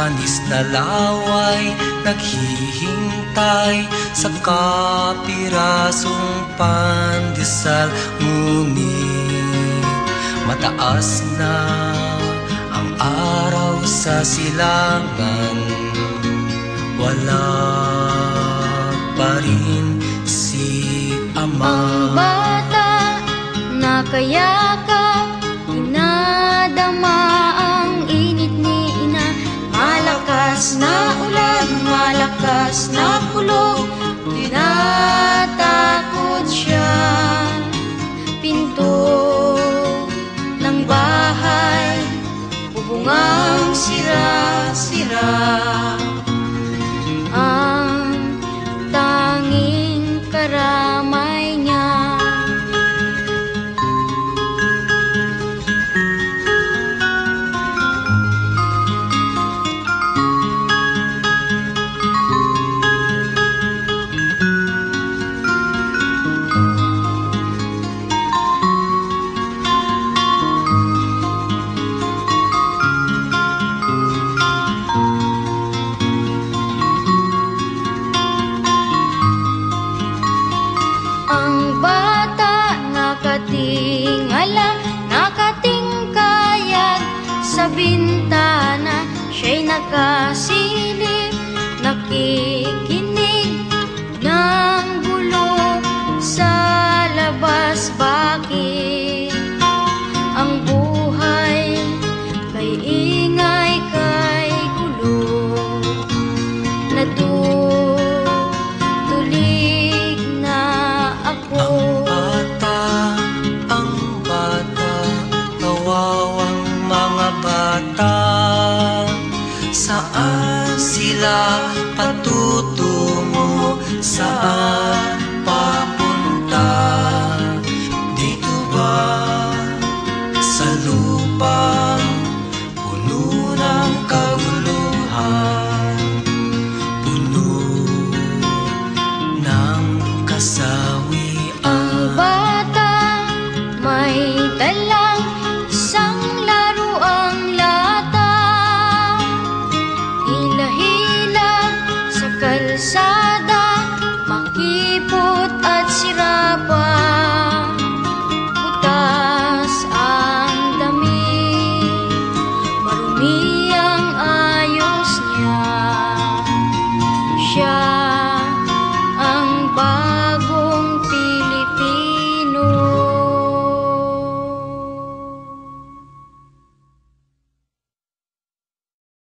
panis na laway naghihintay sa kapirasong pandesal. Ngunit mataas na ang araw sa silangan, wala pa rin si Ama. Ang bata nakayakap, inadama ang init ni Ina. Malakas na ulan, malakas na kulog, tinatakot siya. Pinto ng bahay, bubungang sira-sira. Ang tanging karamay niya, nakatingala, nakatingkayag sa bintana. Siya'y nakasilip, nakikinig ng gulo sa labas. Bakit ang buhay kay ingay, kay gulo? Natutulig na ako. Saan sila patutungo? Saan